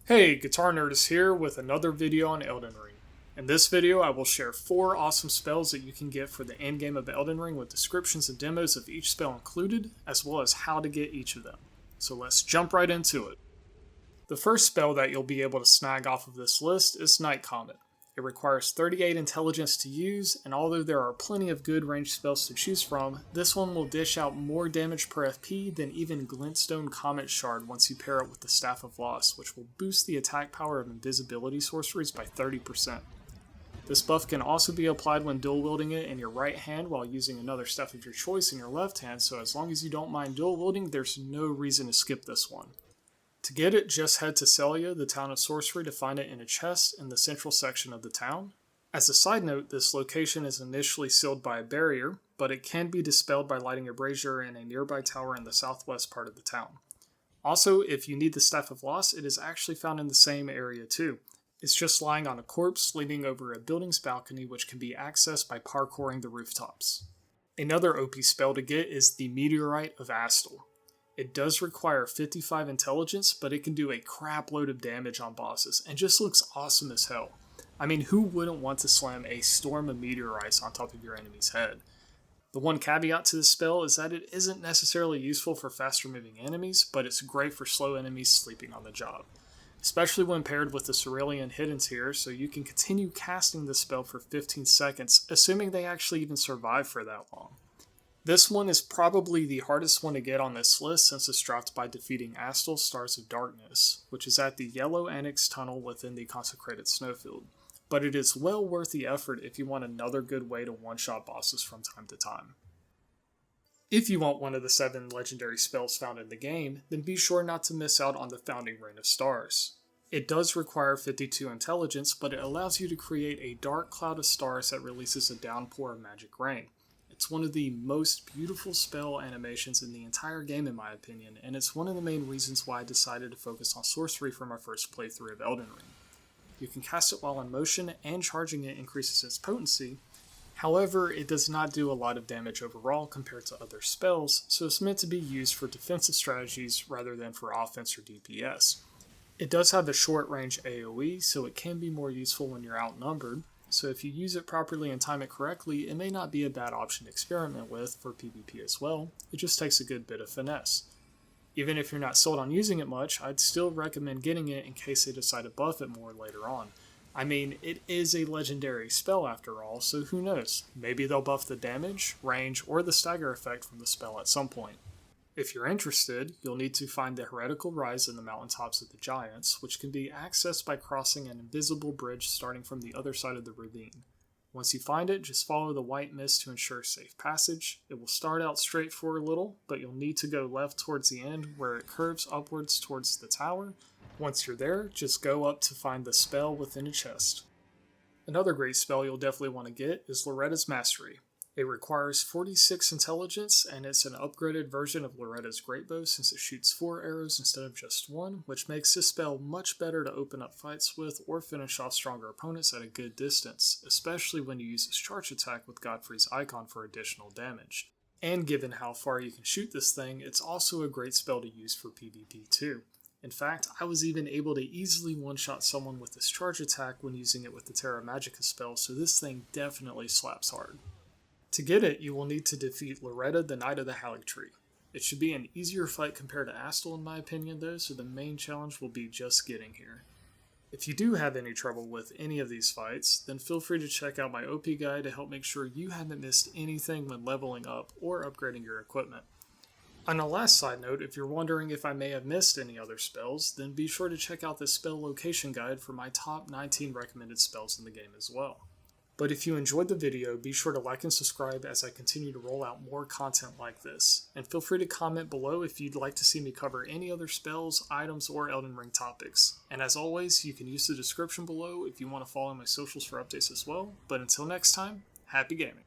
Hey, Guitar Nerd is here with another video on Elden Ring. In this video, I will share 4 awesome spells that you can get for the endgame of Elden Ring with descriptions and demos of each spell included, as well as how to get each of them. So let's jump right into it. The first spell that you'll be able to snag off of this list is Comet. It requires 38 intelligence to use, and although there are plenty of good ranged spells to choose from, this one will dish out more damage per FP than even Glintstone Comet Shard once you pair it with the Staff of Loss, which will boost the attack power of invisibility sorceries by 30%. This buff can also be applied when dual wielding it in your right hand while using another staff of your choice in your left hand, so as long as you don't mind dual wielding, there's no reason to skip this one. To get it, just head to Celia, the town of sorcery, to find it in a chest in the central section of the town. As a side note, this location is initially sealed by a barrier, but it can be dispelled by lighting a brazier in a nearby tower in the southwest part of the town. Also, if you need the Staff of Loss, it is actually found in the same area too. It's just lying on a corpse leaning over a building's balcony, which can be accessed by parkouring the rooftops. Another OP spell to get is the Meteorite of Astel. It does require 55 intelligence, but it can do a crap load of damage on bosses, and just looks awesome as hell. I mean, who wouldn't want to slam a storm of meteorites on top of your enemy's head? The one caveat to this spell is that it isn't necessarily useful for faster moving enemies, but it's great for slow enemies sleeping on the job. Especially when paired with the Cerulean Hidden Tier, so you can continue casting this spell for 15 seconds, assuming they actually even survive for that long. This one is probably the hardest one to get on this list since it's dropped by defeating Astel's Stars of Darkness, which is at the Yellow Annex Tunnel within the Consecrated Snowfield, but it is well worth the effort if you want another good way to one-shot bosses from time to time. If you want one of the 7 legendary spells found in the game, then be sure not to miss out on the Founding Rain of Stars. It does require 52 intelligence, but it allows you to create a dark cloud of stars that releases a downpour of magic rain. It's one of the most beautiful spell animations in the entire game in my opinion, and it's one of the main reasons why I decided to focus on sorcery for my first playthrough of Elden Ring. You can cast it while in motion, and charging it increases its potency. However, it does not do a lot of damage overall compared to other spells, so it's meant to be used for defensive strategies rather than for offense or DPS. It does have a short range AoE, so it can be more useful when you're outnumbered. So if you use it properly and time it correctly, it may not be a bad option to experiment with for PvP as well. It just takes a good bit of finesse. Even if you're not sold on using it much, I'd still recommend getting it in case they decide to buff it more later on. I mean, it is a legendary spell after all, so who knows? Maybe they'll buff the damage, range, or the stagger effect from the spell at some point. If you're interested, you'll need to find the Heretical Rise in the mountaintops of the Giants, which can be accessed by crossing an invisible bridge starting from the other side of the ravine. Once you find it, just follow the white mist to ensure safe passage. It will start out straight for a little, but you'll need to go left towards the end where it curves upwards towards the tower. Once you're there, just go up to find the spell within a chest. Another great spell you'll definitely want to get is Loretta's Mastery. It requires 46 intelligence, and it's an upgraded version of Loretta's Great Bow since it shoots 4 arrows instead of just 1, which makes this spell much better to open up fights with or finish off stronger opponents at a good distance, especially when you use its charge attack with Godfrey's icon for additional damage. And given how far you can shoot this thing, it's also a great spell to use for PvP too. In fact, I was even able to easily one-shot someone with this charge attack when using it with the Terra Magica spell, so this thing definitely slaps hard. To get it, you will need to defeat Loretta, the Knight of the Haligtree. It should be an easier fight compared to Astel in my opinion though, so the main challenge will be just getting here. If you do have any trouble with any of these fights, then feel free to check out my OP guide to help make sure you haven't missed anything when leveling up or upgrading your equipment. On a last side note, if you're wondering if I may have missed any other spells, then be sure to check out the spell location guide for my top 19 recommended spells in the game as well. But if you enjoyed the video, be sure to like and subscribe as I continue to roll out more content like this. And feel free to comment below if you'd like to see me cover any other spells, items, or Elden Ring topics. And as always, you can use the description below if you want to follow my socials for updates as well. But until next time, happy gaming!